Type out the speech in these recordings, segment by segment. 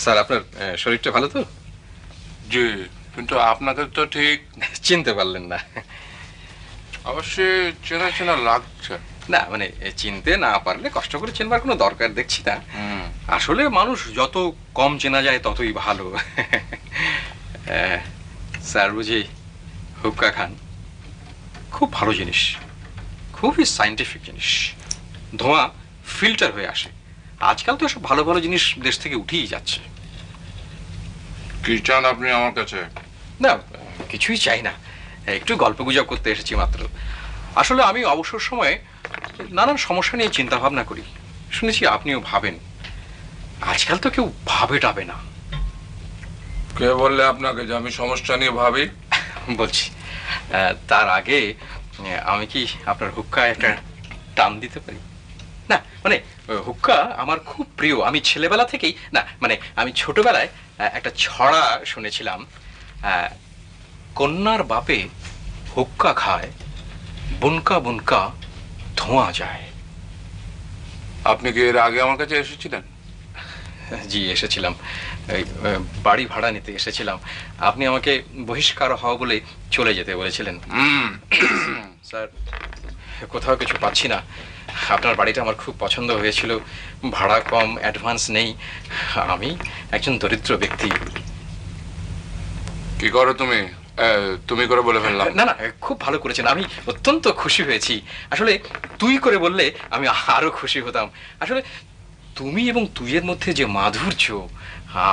Sir আপনার শরীরটা ভালো তো? জি, কিন্তু আপনাকে তো ঠিক চিনতে পারলেন না? অবশ্যই চেনা চেনা লাগছে। না মানে চিনতে না পারলে কষ্ট করে চিনবার কোনো দরকার দেখছি না। আসলে মানুষ যত কম চেনা যায় ততই ভালো। স্যার বুঝি হুক্কা খান? খুব ভালো জিনিস, খুবই সায়েন্টিফিক জিনিস। ধোঁয়া ফিল্টার হয়ে আসে। আজকাল তো এসব ভালো ভালো জিনিস দেশ থেকে উঠেই যাচ্ছে। কি চান আপনি আমার কাছে? না কিছুই চাই না, একটু গল্প গুজব করতে এসেছি মাত্র। আসলে আমি অবসর সময়ে নানান সমস্যা নিয়ে চিন্তা ভাবনা করি। শুনেছি আপনিও ভাবেন। আজকাল তো কেউ ভাবে টাবে না। কে বললে আপনাকে যে আমি সমস্যা নিয়ে ভাবি? বলছি তার আগে আমি কি আপনার হুক্কায় একটা টান দিতে পারি? না মানে হুক্কা আমার খুব প্রিয়। আমি ছেলেবেলা থেকেই, না মানে আমি ছোটবেলায় একটা ছড়া শুনেছিলাম, কন্যার বাপে হুক্কা খায়, বুনকা বুনকা ধোঁয়া যায়। আপনি কি এর আগে আমার কাছে এসেছিলেন? জি এসেছিলাম, এই বাড়ি ভাড়া নিতে এসেছিলাম। আপনি আমাকে বহিষ্কার হওয়া বলে চলে যেতে বলেছিলেন। স্যার কোথাও কিছু পাচ্ছি না। আপনার বাড়িটা আমার খুব পছন্দ হয়েছিল, ভাড়া কম, অ্যাডভান্স নেই। আমি একজন দরিদ্র ব্যক্তি। কি করো তুমি? তুমি করে বলে ফেললাম। না না খুব ভালো করেছেন, আমি অত্যন্ত খুশি হয়েছি। আসলে তুই করে বললে আমি আরো খুশি হতাম। আসলে তুমি এবং তুইয়ের মধ্যে যে মাধুর্য,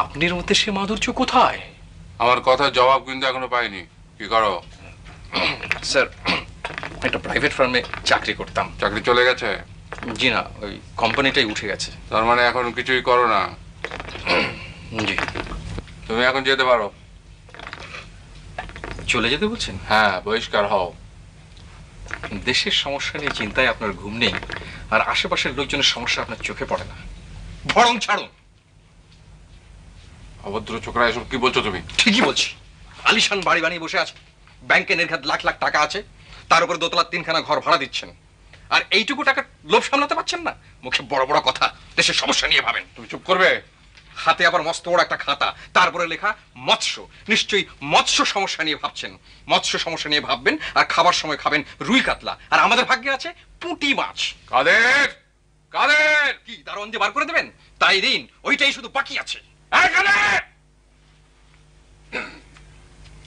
আপনির মধ্যে সে মাধুর্য কোথায়? আমার কথার জবাব কিন্তু এখনো পাইনি। কি করো? স্যার একটা প্রাইভেট ফার্মে চাকরি করতাম। চাকরি চলে গেছে? জি না, ওই কোম্পানিটাই উঠে গেছে। তার মানে এখন কিছুই করো না? জি। তুমি এখন যেতে পারো। চলে যেতে বলছেন? হ্যাঁ, বহিষ্কার হও। দেশের সমস্যা নিয়ে চিন্তায় আপনার ঘুম নেই, আর আশেপাশের লোকজনের সমস্যা আপনার চোখে পড়ে না। বরং ছাড়ুন। অভদ্র ছোকরা, এসব কি বলছো তুমি? ঠিকই বলছি। আলিশান বাড়ি বানিয়ে বসে আছে, ব্যাংকে নির্ঘাত লাখ লাখ টাকা আছে, তার উপরে দোতলার 3খানা ঘর ভাড়া দিচ্ছেন, আর এইটুকু টাকা লোভ সামলাতে পারছেন না। মুখে বড় বড় কথা, দেশের সমস্যা নিয়ে ভাবেন। তুমি চুপ করবে? হাতে আবার মস্ত বড় একটা খাতা, তারপরে লেখা মৎস্য। নিশ্চয়ই মৎস্য সমস্যা নিয়ে ভাবছেন। মৎস্য সমস্যা নিয়ে ভাববেন আর খাবার সময় খাবেন রুই কাতলা, আর আমাদের ভাগ্যে আছে পুঁটি মাছ। কাদের? কাদের? কি দারোয়ান যে বার করে দেবেন তাই দিন, ওইটাই শুধু বাকি আছে।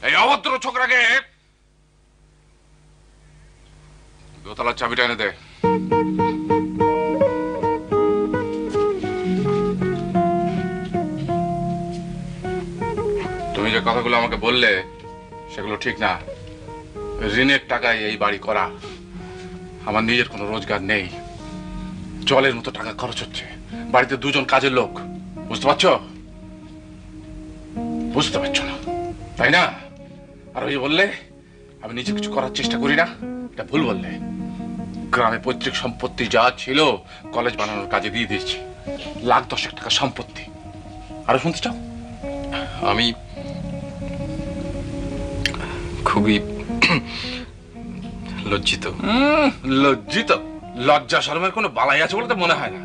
এই অভদ্র ছোকরাকে দোতলার চাবিটা এনে দে। তুমি যে কথাগুলো আমাকে বললে সেগুলো ঠিক না। ঋণের টাকায় এই বাড়ি করা। আমার নিজের কোনো রোজগার নেই, জলের মতো টাকা খরচ হচ্ছে। বাড়িতে 2জন কাজের লোক। বুঝতে পারছো? বুঝতে পারছো না তাই না? আর ওই যে বললে আমি নিজে কিছু করার চেষ্টা করি না, এটা ভুল বললে। গ্রামে পৈতৃক সম্পত্তি যা ছিল কলেজ বানানোর কাজে দিয়ে দিয়েছি। লাখ 10 টাকা সম্পত্তি। আরো শুনতে চাও? আমি খুবই লজ্জিত। লজ্জিত? লজ্জা শরমের কোনো বালাই আছে বলে তো মনে হয় না।